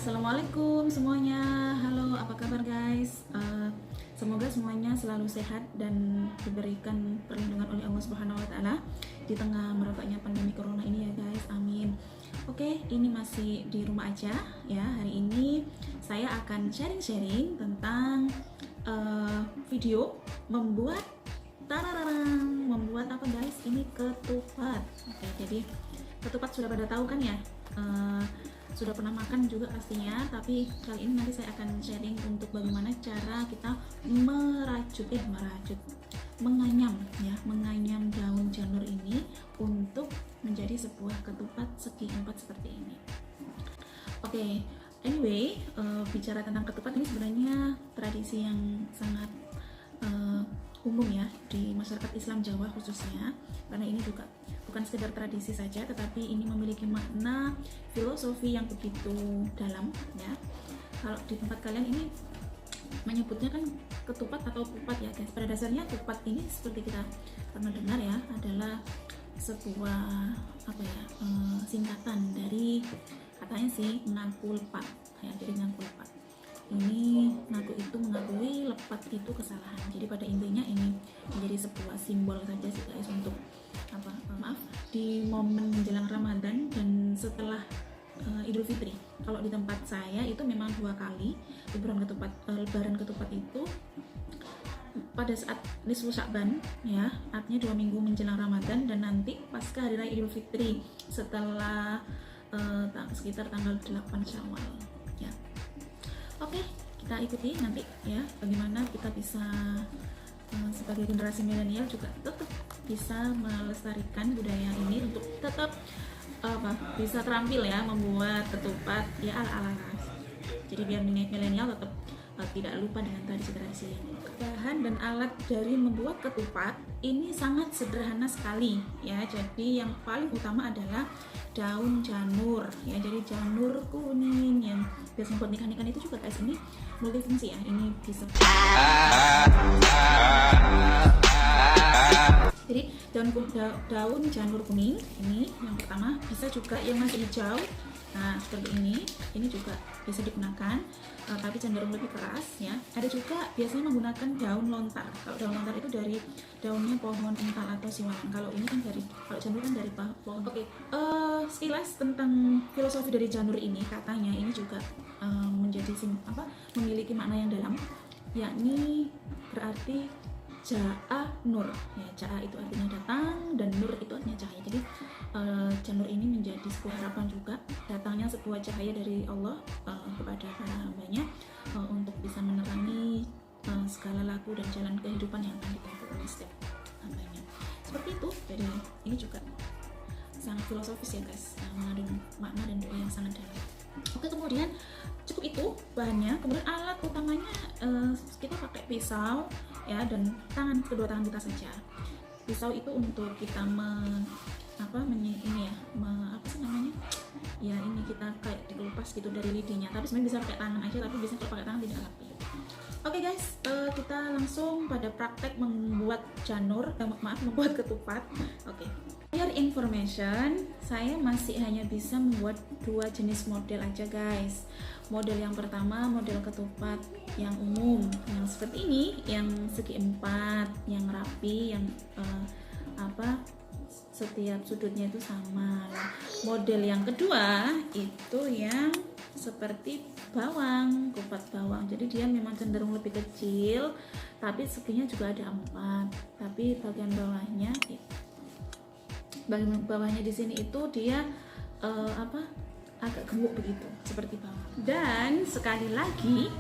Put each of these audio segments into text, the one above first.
Assalamualaikum semuanya. Halo, apa kabar guys? Semoga semuanya selalu sehat dan diberikan perlindungan oleh Allah Subhanahu wa taala di tengah merebaknya pandemi corona ini ya guys. Amin. Oke, ini masih di rumah aja ya. Hari ini saya akan sharing-sharing tentang video membuat membuat apa guys? Ini ketupat. Oke, jadi ketupat sudah pada tahu kan ya? Sudah pernah makan juga pastinya, tapi kali ini nanti saya akan sharing untuk bagaimana cara kita menganyam daun janur ini untuk menjadi sebuah ketupat segi empat seperti ini. Oke, anyway, bicara tentang ketupat ini sebenarnya tradisi yang sangat umum ya di masyarakat Islam Jawa khususnya, karena ini juga bukan sekedar tradisi saja, tetapi ini memiliki makna filosofi yang begitu dalam ya. Kalau di tempat kalian ini menyebutnya kan ketupat atau kupat ya guys. Pada dasarnya kupat ini seperti kita pernah dengar ya, adalah sebuah singkatan dari katanya sih ngaku lepat ya. Jadi ngaku lepat ini, ngaku itu mengakui, lepat itu kesalahan. Jadi pada intinya ini menjadi sebuah simbol saja sih guys untuk di momen menjelang Ramadan dan setelah Idul Fitri. Kalau di tempat saya itu memang 2 kali lebaran ketupat itu pada saat nisfu Sya'ban ya, artinya 2 minggu menjelang Ramadan, dan nanti pasca hari raya Idul Fitri setelah sekitar tanggal 8 Syawal ya. Oke, kita ikuti nanti ya bagaimana kita bisa sebagai generasi milenial juga tetap bisa melestarikan budaya ini untuk tetap bisa terampil ya membuat ketupat ya ala-ala. Jadi biar milenial tetap tidak lupa dengan tradisi-tradisi ini. Bahan dan alat dari membuat ketupat ini sangat sederhana sekali ya. Jadi yang paling utama adalah daun janur ya. Jadi janur kuning yang biasa buat ikan-ikan itu juga guys, ini multifungsi ya. Ini bisa jadi daun janur kuning ini yang pertama, bisa juga yang masih hijau. Nah seperti ini juga bisa digunakan, tapi cenderung lebih keras ya. Ada juga biasanya menggunakan daun lontar. Kalau daun lontar itu dari daunnya pohon ental atau siwalan. Kalau ini kan kalau janur kan dari pohon. Oke, sekilas tentang filosofi dari janur ini, katanya ini juga memiliki makna yang dalam, yakni berarti Ja'a Nur ya. Ja'a itu artinya datang dan Nur itu artinya cahaya. Jadi janur ini menjadi sebuah harapan juga, datangnya sebuah cahaya dari Allah kepada para hambanya untuk bisa menerangi segala laku dan jalan kehidupan yang akan ditempuh oleh setiap hambanya. Seperti itu. Jadi ini juga sangat filosofis ya guys, mengandung makna dan doa yang sangat dalam. Oke, kemudian cukup itu bahannya. Kemudian alat utamanya kita pakai pisau ya, dan kedua tangan kita saja. Pisau itu untuk kita ini kita kayak dikelupas gitu dari lidinya, tapi sebenarnya bisa pakai tangan aja, tapi biasanya kalau pakai tangan tidak rapi. Oke guys, kita langsung pada praktek membuat membuat ketupat. Oke. For your information, saya masih hanya bisa membuat 2 jenis model aja guys. Model yang pertama, model ketupat yang umum, yang seperti ini, yang segi 4, yang rapi, yang setiap sudutnya itu sama. Model yang kedua itu yang seperti bawang, kupat bawang. Jadi dia memang cenderung lebih kecil, tapi seginya juga ada 4, tapi bagian bawahnya di sini itu dia agak gemuk begitu, seperti bawang. Dan sekali lagi,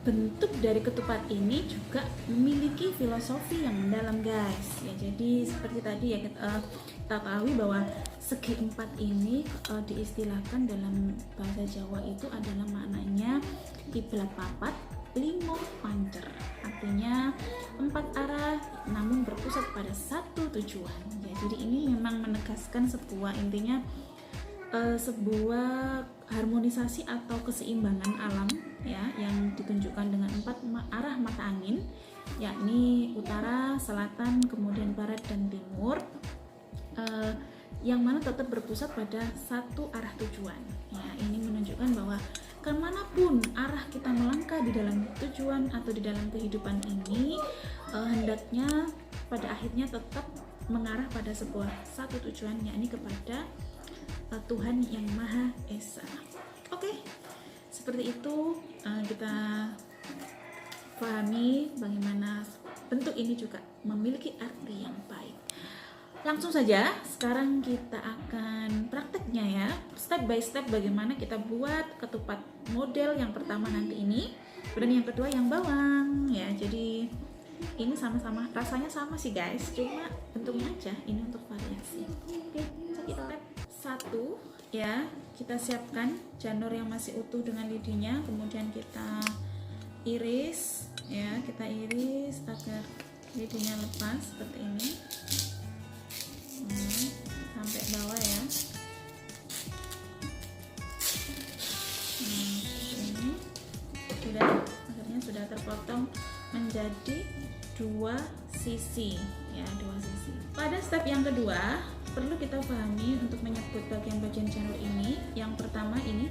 bentuk dari ketupat ini juga memiliki filosofi yang mendalam guys ya. Jadi seperti tadi ya, kita ketahui bahwa segi 4 ini diistilahkan dalam bahasa Jawa itu adalah maknanya kiblat papat limo pancer, artinya 4 arah namun berpusat pada satu tujuan ya. Jadi ini memang menegaskan sebuah harmonisasi atau keseimbangan alam ya, yang ditunjukkan dengan 4 arah mata angin, yakni utara, selatan, kemudian barat dan timur, yang mana tetap berpusat pada satu arah tujuan ya. Ini menunjukkan bahwa kemanapun arah kita melangkah di dalam tujuan atau di dalam kehidupan ini, hendaknya pada akhirnya tetap mengarah pada sebuah satu tujuan, yakni kepada Tuhan yang Maha Esa. Oke, seperti itu kita pahami bagaimana bentuk ini juga memiliki arti yang baik. Langsung saja, sekarang kita akan prakteknya ya, step by step bagaimana kita buat ketupat model yang pertama nanti ini, dan yang kedua yang bawang ya. Jadi ini sama-sama rasanya sama sih guys, cuma bentuknya aja ini untuk variasi. Oke, step 1 ya, kita siapkan janur yang masih utuh dengan lidinya, kemudian kita iris ya, kita iris agar lidinya lepas seperti ini. Sampai bawah ya. Ini sudah, akhirnya sudah terpotong menjadi dua sisi ya, dua sisi. Pada step yang kedua perlu kita pahami untuk menyebut bagian-bagian janur ini. Yang pertama ini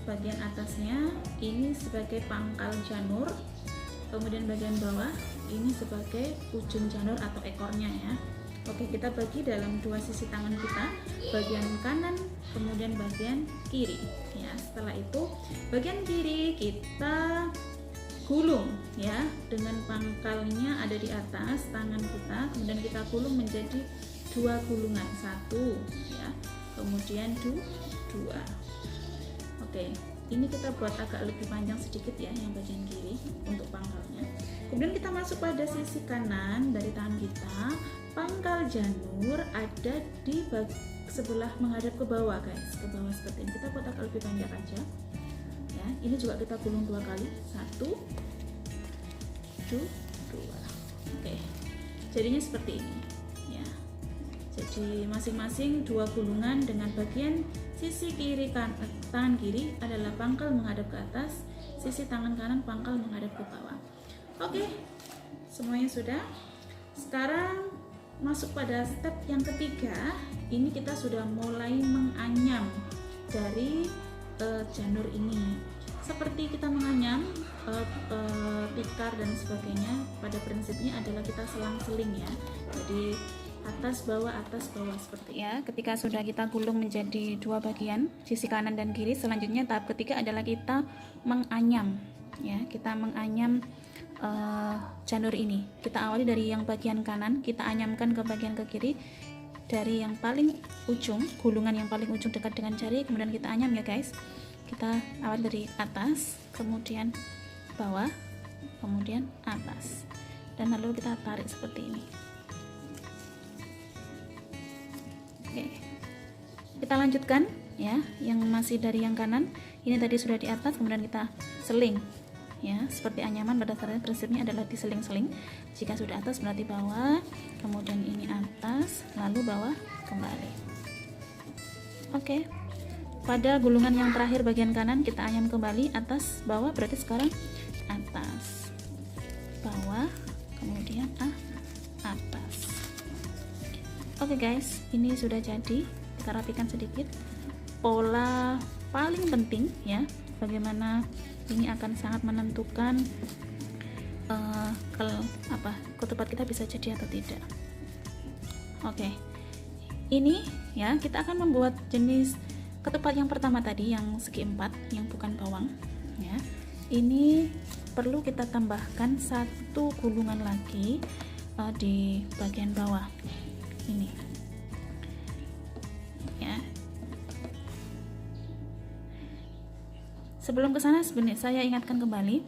bagian atasnya ini sebagai pangkal janur, kemudian bagian bawah ini sebagai ujung janur atau ekornya ya. Oke, kita bagi dalam dua sisi tangan kita, bagian kanan kemudian bagian kiri ya. Setelah itu bagian kiri kita gulung ya, dengan pangkalnya ada di atas tangan kita, kemudian kita gulung menjadi dua gulungan, satu ya, kemudian dua. Oke, ini kita buat agak lebih panjang sedikit ya yang bagian kiri untuk pangkalnya. Kemudian kita masuk pada sisi kanan dari tangan kita, pangkal janur ada di sebelah menghadap ke bawah guys, ke bawah seperti ini. Kita buat agak lebih panjang aja ya. Ini juga kita gulung dua kali, satu, dua. Oke, jadinya seperti ini ya. Jadi masing-masing dua gulungan dengan bagian sisi kiri tangan kiri adalah pangkal menghadap ke atas, sisi tangan kanan pangkal menghadap ke bawah. Oke, semuanya sudah. Sekarang masuk pada step yang ketiga. Ini kita sudah mulai menganyam dari janur ini. Seperti kita menganyam tikar dan sebagainya, pada prinsipnya adalah kita selang-seling ya. Jadi atas bawah seperti ya. Ketika sudah kita gulung menjadi dua bagian, sisi kanan dan kiri, selanjutnya tahap ketiga adalah kita menganyam ya. Kita menganyam janur ini. Kita awali dari yang bagian kanan, kita anyamkan ke bagian ke kiri, dari yang paling ujung, gulungan yang paling ujung dekat dengan jari, kemudian kita anyam ya guys. Kita awali dari atas, kemudian bawah, kemudian atas, dan lalu kita tarik seperti ini. Oke, kita lanjutkan ya, yang masih dari yang kanan. Ini tadi sudah di atas, kemudian kita seling ya, seperti anyaman pada dasarnya prinsipnya adalah diseling-seling. Jika sudah atas berarti bawah, kemudian ini atas, lalu bawah kembali. Oke, pada gulungan yang terakhir bagian kanan kita anyam kembali, atas bawah berarti sekarang atas bawah, kemudian atas. Oke guys, ini sudah jadi. Kita rapikan sedikit. Pola paling penting ya, bagaimana ini akan sangat menentukan ketupat kita bisa jadi atau tidak. Oke, ini ya, kita akan membuat jenis ketupat yang pertama tadi yang segi 4 yang bukan bawang ya. Ini perlu kita tambahkan satu gulungan lagi di bagian bawah ini ya. Sebelum ke sana sebenarnya saya ingatkan kembali,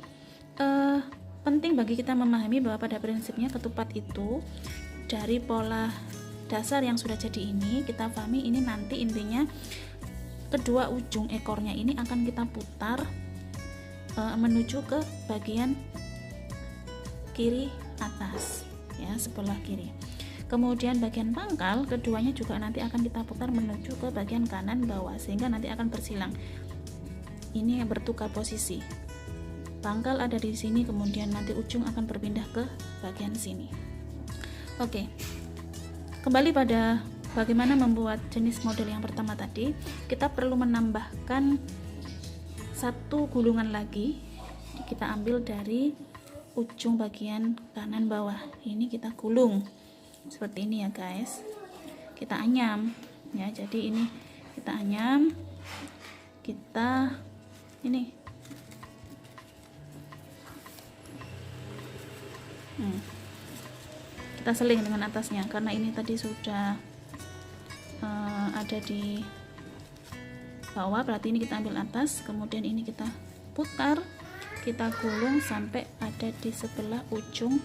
penting bagi kita memahami bahwa pada prinsipnya ketupat itu dari pola dasar yang sudah jadi ini, kita pahami ini nanti intinya kedua ujung ekornya ini akan kita putar menuju ke bagian kiri atas ya, sebelah kiri. Kemudian bagian pangkal keduanya juga nanti akan kita putar menuju ke bagian kanan bawah, sehingga nanti akan bersilang. Ini yang bertukar posisi. Pangkal ada di sini, kemudian nanti ujung akan berpindah ke bagian sini. Oke. Kembali pada bagaimana membuat jenis model yang pertama tadi, kita perlu menambahkan satu gulungan lagi kita ambil dari ujung bagian kanan bawah. Ini kita gulung seperti ini ya guys, kita anyam ya. Jadi ini kita anyam, kita ini kita seling dengan atasnya, karena ini tadi sudah ada di bawah, berarti ini kita ambil atas, kemudian ini kita putar, kita gulung sampai ada di sebelah ujung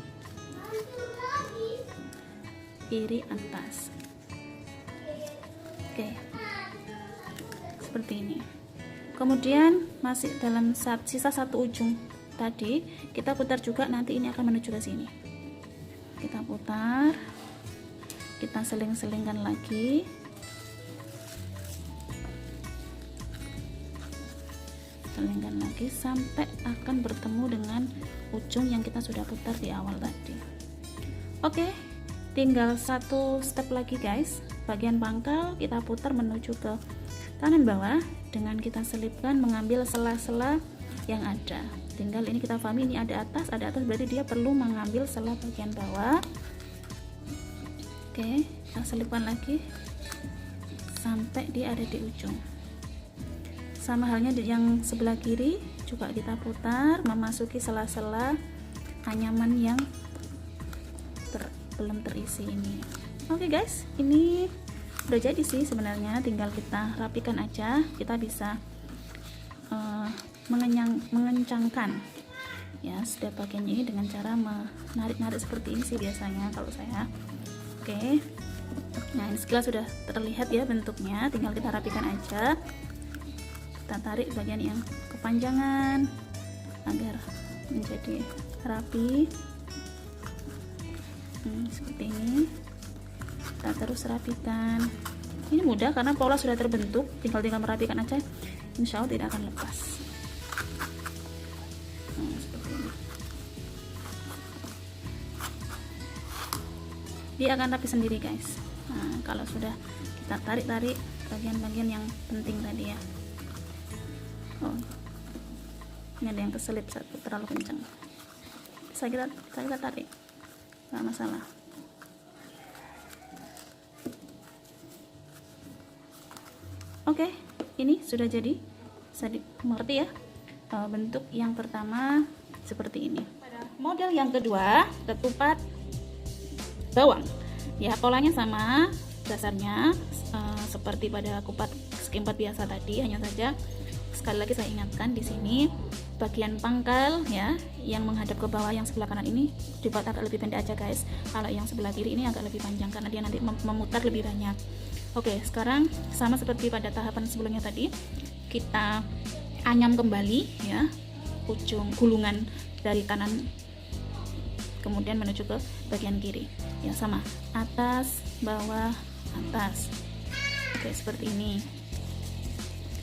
kiri atas. Oke, seperti ini. Kemudian masih dalam sisa satu ujung tadi kita putar juga, nanti ini akan menuju ke sini. Kita putar, kita seling-selingkan lagi, selingkan lagi sampai akan bertemu dengan ujung yang kita sudah putar di awal tadi. Oke, tinggal satu step lagi guys. Bagian pangkal kita putar menuju ke kanan bawah dengan kita selipkan, mengambil sela-sela yang ada. Tinggal ini kita pahami, ini ada atas berarti dia perlu mengambil sela bagian bawah. Oke, kita selipkan lagi sampai dia ada di ujung. Sama halnya di yang sebelah kiri juga kita putar, memasuki sela-sela anyaman yang belum terisi ini. Oke guys, ini udah jadi sih sebenarnya, tinggal kita rapikan aja. Kita bisa mengencangkan ya setiap bagian ini dengan cara menarik-narik seperti ini sih biasanya kalau saya. Oke, nah ini sekilas sudah terlihat ya bentuknya, tinggal kita rapikan aja. Kita tarik bagian yang kepanjangan agar menjadi rapi. Seperti ini kita terus rapikan. Ini mudah karena pola sudah terbentuk, tinggal merapikan aja, insya Allah tidak akan lepas. Seperti ini. Dia akan rapi sendiri guys. Nah, kalau sudah kita tarik-tarik bagian-bagian yang penting tadi ya. Oh, ini ada yang keselip satu, terlalu kencang. Bisa kita tarik, nggak masalah. Oke, ini sudah jadi. Bisa dimengerti ya. Bentuk yang pertama seperti ini. Pada model yang kedua, ketupat bawang. Ya, polanya sama, dasarnya seperti pada kupat segi 4 biasa tadi, hanya saja sekali lagi saya ingatkan di sini bagian pangkal ya yang menghadap ke bawah yang sebelah kanan ini dibuat agak lebih pendek aja guys. Kalau yang sebelah kiri ini agak lebih panjang karena dia nanti memutar lebih banyak. Oke, sekarang sama seperti pada tahapan sebelumnya tadi, kita anyam kembali ya ujung gulungan dari kanan kemudian menuju ke bagian kiri ya, sama atas bawah atas. Oke, seperti ini.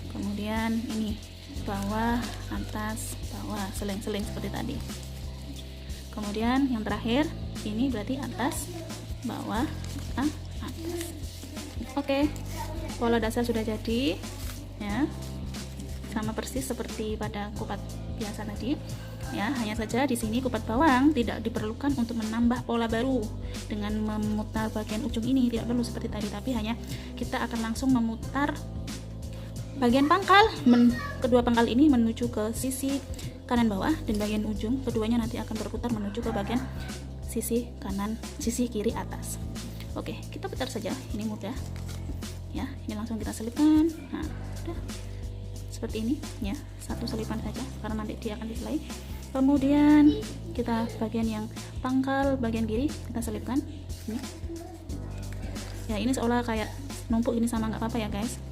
Kemudian ini bawah atas bawah, seling-seling seperti tadi. Kemudian yang terakhir ini berarti atas bawah atas. Oke, pola dasar sudah jadi ya, sama persis seperti pada kupat biasa tadi ya. Hanya saja di sini kupat bawang tidak diperlukan untuk menambah pola baru dengan memutar bagian ujung ini, tidak perlu seperti tadi, tapi hanya kita akan langsung memutar bagian pangkal, kedua pangkal ini menuju ke sisi kanan bawah, dan bagian ujung keduanya nanti akan berputar menuju ke bagian sisi kanan, sisi kiri atas. Oke, kita putar saja, ini mudah ya. Ini langsung kita selipkan. Nah, udah seperti ini ya, satu selipan saja karena nanti dia akan diselai. Kemudian kita bagian yang pangkal bagian kiri kita selipkan ini ya. Ini seolah kayak numpuk ini, sama nggak apa-apa ya guys,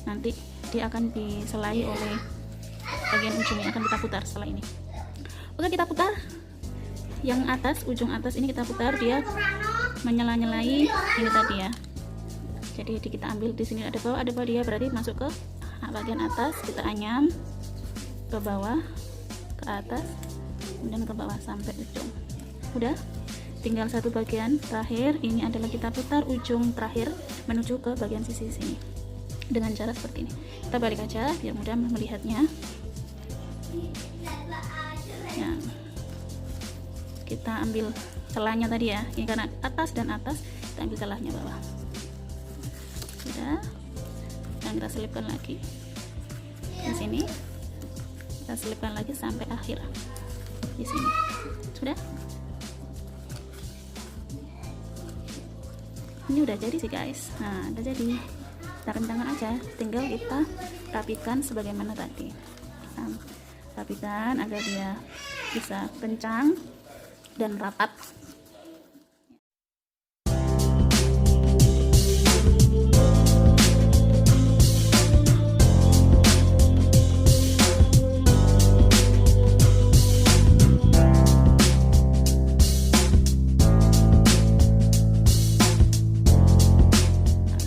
nanti dia akan diselai oleh bagian ujung yang akan kita putar setelah ini. Oke, kita putar yang atas, ujung atas ini kita putar, dia menyela-nyelai ini tadi ya. Jadi kita ambil di sini ada bawah dia, berarti masuk ke bagian atas, kita anyam ke bawah, ke atas, kemudian ke bawah sampai ujung. Udah, tinggal satu bagian terakhir, ini adalah kita putar ujung terakhir menuju ke bagian sisi sini dengan cara seperti ini. Kita balik aja biar mudah melihatnya. Ya, kita ambil celahnya tadi ya, ini karena atas dan atas, kita ambil celahnya bawah. Sudah, dan kita selipkan lagi di sini, kita selipkan lagi sampai akhir di sini. Sudah, ini udah jadi sih guys. Nah, udah jadi, kita kencangkan aja, tinggal kita rapikan sebagaimana tadi. Kita rapikan agar dia bisa kencang dan rapat.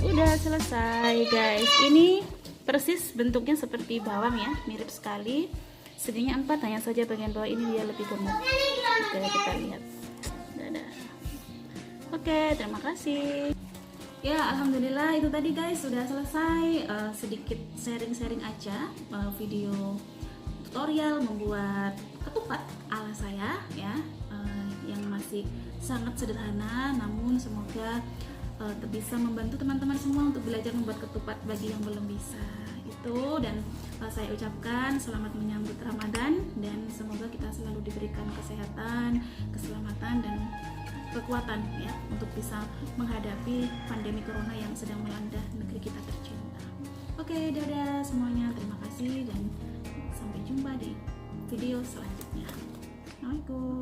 Udah selesai guys, ini persis bentuknya seperti bawang ya, mirip sekali. Seginya 4, hanya saja bagian bawah ini dia lebih gemuk. Oke, kita lihat. Dadah. Oke, terima kasih. Ya, alhamdulillah itu tadi guys sudah selesai. Sedikit sharing-sharing aja video tutorial membuat ketupat ala saya ya, yang masih sangat sederhana, namun semoga bisa membantu teman-teman semua untuk belajar membuat ketupat bagi yang belum bisa itu. Dan saya ucapkan selamat menyambut Ramadan, dan semoga kita selalu diberikan kesehatan, keselamatan, dan kekuatan ya untuk bisa menghadapi pandemi corona yang sedang melanda negeri kita tercinta. Oke, dadah semuanya, terima kasih dan sampai jumpa di video selanjutnya. Assalamualaikum.